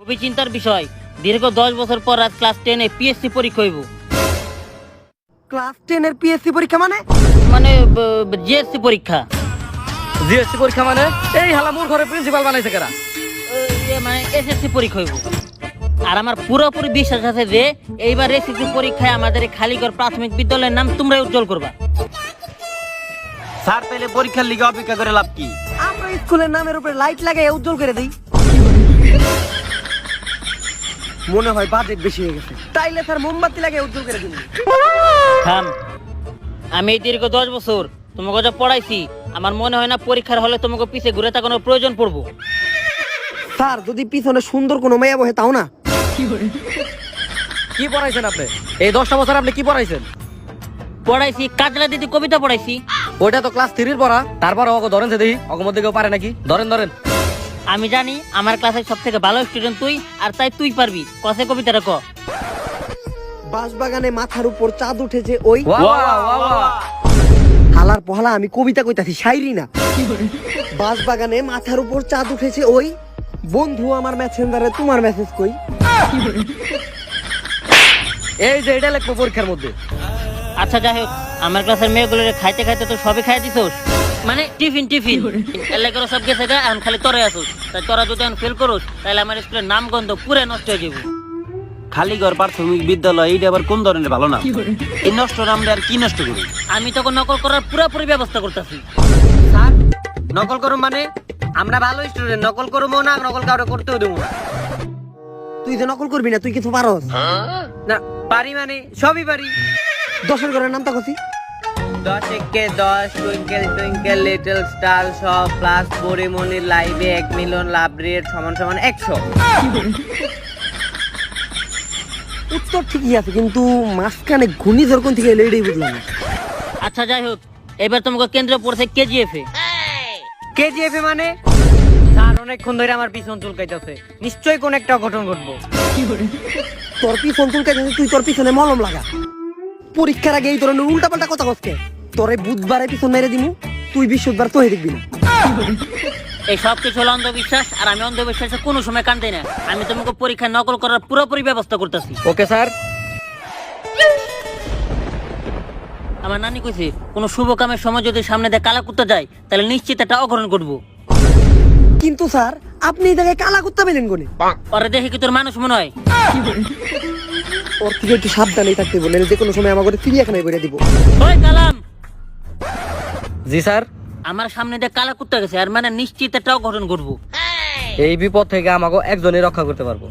খুবই চিন্তার বিষয়। দীর্ঘ 10 বছর পর আজ ক্লাস 10 এ পিএসসি পরীক্ষা হইব। ক্লাস 10 এর পিএসসি পরীক্ষা মানে? মানে জিএসসি পরীক্ষা। জিএসসি পরীক্ষা মানে এই হালা মোর ঘরে প্রিন্সিপাল বানাইছে কেরা? মানে এসএসসি পরীক্ষা হইব। আর আমার পুরোপুরি বিশ্বাস আছে যে এইবার এসএসসি পরীক্ষায় আমাদের এই খালিগড় প্রাথমিক বিদ্যালয়ের নাম তোমরাই উজ্জ্বল করবা। স্যার তাহলে পরীক্ষার লিগে অপেক্ষা করে লাভ কি? আমরা স্কুলের নামের উপরে লাইট লাগাই উজ্জ্বল করে দেই। মনে হয় বাজেট বেশি হয়ে গেছে, তাইলে স্যার মোমবাতি লাগাই উজ্জ্বল করে দিন। থাম, আমি এই দীর্ঘ 10 বছর তোমাকে যা পড়াইছি, আমার মনে হয় না পরীক্ষার হলে তোমাকে পিছে ঘুরে তাকানোর প্রয়োজন পড়বো। স্যার যদি পিছনে সুন্দর কোনো মেয়ে বসে তাও না। কি পড়াইছেন আপনি? এই 10টা বছর আপনি কি পড়াইছেন? পড়াইছি কাজলা দিদি কবিতা পড়াইছি। ওইটা তো ক্লাস 3 এর পড়া। তারপর ওকে ধরেন সে দেখি, ওকে মধ্যে কেউ পারে নাকি? ধরেন ধরেন। আমি জানি আমার ক্লাসের সব থেকে ভালো স্টুডেন্ট তুই, আর তাই তুই পারবি। কসে কবিতাটা ক। বাঁশবাগানে মাথার উপর চাঁদ উঠেছে ওই। ওয়া ওয়া ওয়া ওয়া। হালার পহলা আমি কবিতা কইতাছি, শায়রি না। বাঁশবাগানে মাথার উপর চাঁদ উঠেছে ওই, বন্ধু আমার মেসেঞ্জারে তোমার মেসেজ কই। এই যে এটা লিখবো পরীক্ষার মধ্যে। আচ্ছা যাই হোক, আমার ক্লাসের মেয়েগুলোরে খাইতে খাইতে তো সবই খাই দিছোস। মানে টিফিন টিফিন এলাকার সব গেছে গা, এখন খালি তোরাই আসোস। তাই তোরা যদি এখন ফেল করোস তাহলে আমার স্কুলের নাম গন্ধ পুরে নষ্ট হয়ে যাবো। খালিগড় প্রাথমিক বিদ্যালয় এইটা আবার কোন ধরনের ভালো না? এই নষ্ট নামটা আর কি নষ্ট করি? আমি তখন নকল করার পুরোপুরি ব্যবস্থা করতেছি। স্যার নকল করুম মানে? আমরা ভালো স্টুডেন্ট, নকল করবো না, নকল কাউরে করতেও দেবো না। তুই যে নকল করবি না, তুই কিছু পারস না পারি মানে সবই পারি। 10 ঘরের নামটা কছি। 10 একে 10, টুইঙ্কেল টুইঙ্কেল লিটল স্টার, সব প্লাস পরিমণির লাইভে 1 মিলিয়ন লাভ রেট সমান সমান 100। উত্তর ঠিকই আছে, কিন্তু মাঝখানে ঘূর্ণিঝড় কোন থেকে এলো এটাই বুঝলাম না। আচ্ছা যাই হোক, এবার তোমাকে কেন্দ্র পড়ছে কেজিএফ এ। কেজিএফ মানে? স্যার অনেকক্ষণ ধরে আমার পিছন চুলকাইতেছে, নিশ্চয়ই কোন একটা অঘটন ঘটবো। তোর পিছন চুলকাইতেছে, তুই তোর পিছনে মলম লাগা। পরীক্ষার আগে এই ধরনের উল্টাপাল্টা কথা কসকে। তোরে বুধবারে পিছন মেরে দিমু, তুই বৃহস্পতিবার তোহে দেখবি না। এই সব কিছু হলো অন্ধবিশ্বাস, আর আমি অন্ধবিশ্বাসে কোনো সময় কান দেই না। আমি তোমাকে পরীক্ষা নকল করার পুরোপুরি ব্যবস্থা করতেছি। Okay sir. আমার নানি কইছে কোনো শুভ কামের সময় যদি সামনে দিয়ে কালা কুত্তা যায় তাহলে নিশ্চিত একটা অঘটন ঘটবো। কিন্তু স্যার আপনি এই জায়গায় কালা কুত্তা পেলেন কোনে? পরে দেখি কি তোর মানুষ মনে হয়। ওর থেকে একটু সাবধানেই থাকতে বলেন, যে কোনো সময় আমাকে চিড়িয়াখানায় করে দিব। ওই কালাম, জি স্যার। আমার সামনে দিয়ে কালা কুত্তা গেছে, আর মানে নিশ্চিত একটা অঘটন ঘটবো। এই বিপদ থেকে আমাকে একজনই রক্ষা করতে পারবো।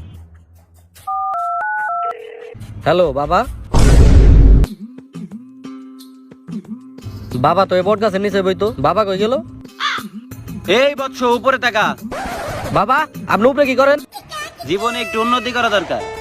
হ্যালো বাবা। বাবা তো এই বট গাছের নিচে বইতো, বাবা কই গেল? এই বৎস উপরে টাকা। বাবা আপনি উপরে কি করেন? জীবনে একটু উন্নতি করা দরকার।